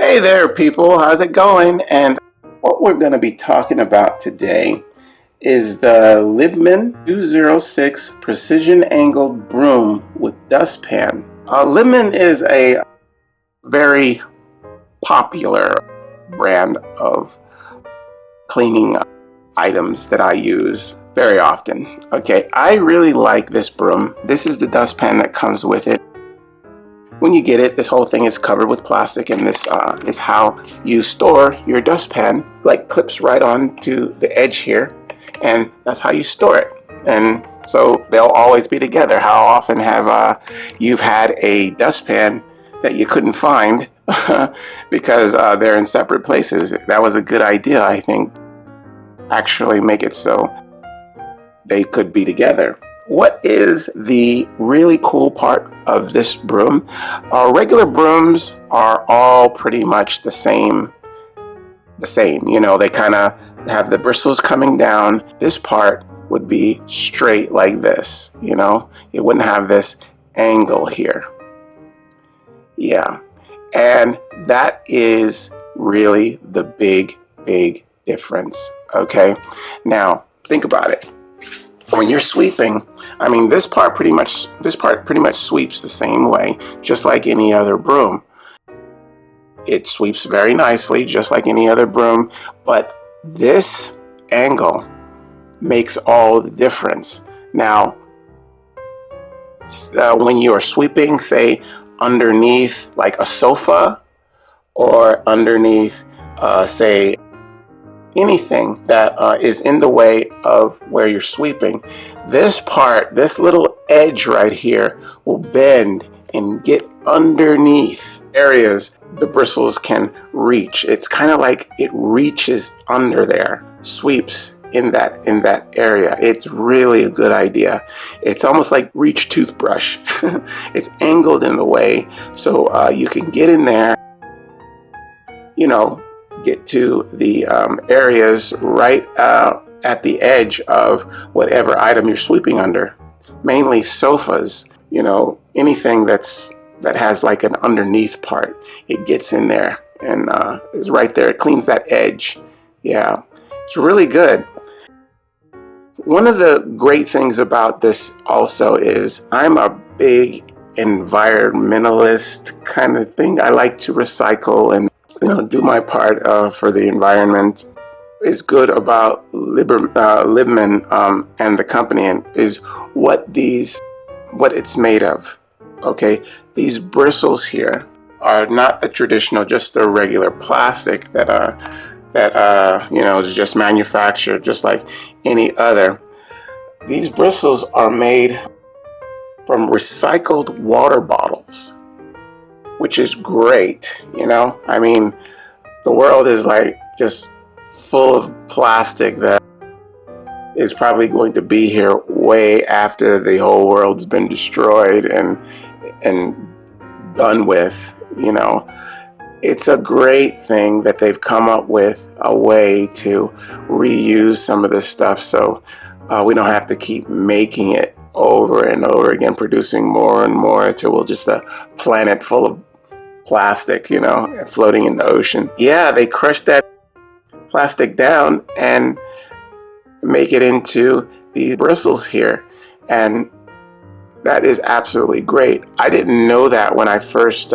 Hey there, people. How's it going? And what we're going to be talking about today is the Libman 206 Precision Angled Broom with Dustpan. Libman is a very popular brand of cleaning items that I use very often. Okay, I really like this broom. This is the dustpan that comes with it. When you get it, this whole thing is covered with plastic, and this is how you store your dustpan. Like clips right onto the edge here, and that's how you store it. And so they'll always be together. How often have you've had a dustpan that you couldn't find because they're in separate places? That was a good idea, I think. Actually make it so they could be together. What is the really cool part of this broom? Our regular brooms are all pretty much the same. You know, they kind of have the bristles coming down. This part would be straight like this, you know? It wouldn't have this angle here. Yeah, and that is really the big difference, okay? Now, think about it. When you're sweeping, I mean, this part pretty much sweeps the same way, just like any other broom. It sweeps very nicely, just like any other broom, but this angle makes all the difference. Now, when you are sweeping, say, underneath like a sofa, or underneath, say, anything that is in the way of where you're sweeping, this part, this little edge right here, will bend and get underneath areas the bristles can reach. It's kind of like it reaches under there, sweeps in that area. It's really a good idea. It's almost like reach toothbrush. It's angled in the way so you can get in there, you know, get to the areas right at the edge of whatever item you're sweeping under. Mainly sofas, you know, anything that has like an underneath part. It gets in there and is right there. It cleans that edge. Yeah, it's really good. One of the great things about this also is I'm a big environmentalist kind of thing. I like to recycle and, you know, do my part for the environment. Is good about Libman and the company, and is what it's made of. Okay, these bristles here are not the traditional, just the regular plastic that you know, is just manufactured just like any other. These bristles are made from recycled water bottles, which is great, you know? I mean, the world is like just full of plastic that is probably going to be here way after the whole world's been destroyed and done with, you know? It's a great thing that they've come up with a way to reuse some of this stuff, so we don't have to keep making it over and over again, producing more and more until we're just a planet full of plastic, you know, floating in the ocean. Yeah, they crush that plastic down and make it into these bristles here, and that is absolutely great. I didn't know that when I first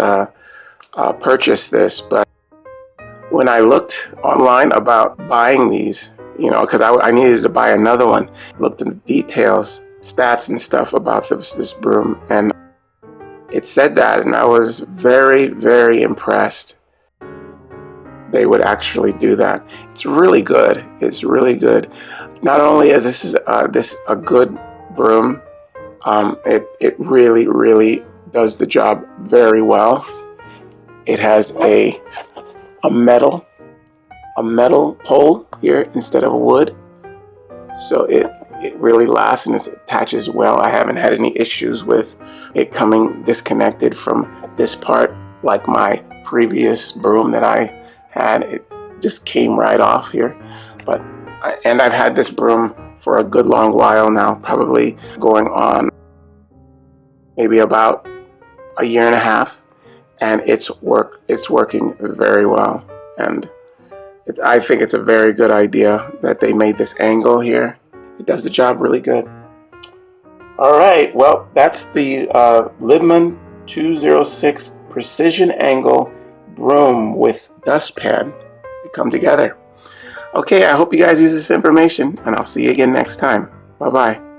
purchased this, but when I looked online about buying these, you know, because I needed to buy another one, looked in the details, stats and stuff about this broom, and it said that, and I was very impressed they would actually do that. It's really good. It's really good. Not only is this a good broom, it really does the job very well. It has a metal pole here instead of wood, so it really lasts and it attaches well. I haven't had any issues with it coming disconnected from this part like my previous broom that I had. It just came right off here. And I've had this broom for a good long while now, probably going on maybe about a year and a half, and it's working very well. And I think it's a very good idea that they made this angle here. It does the job really good. All right, well, that's the Libman 206 Precision Angle Broom with Dustpan. They come together. Okay, I hope you guys use this information, and I'll see you again next time. Bye-bye.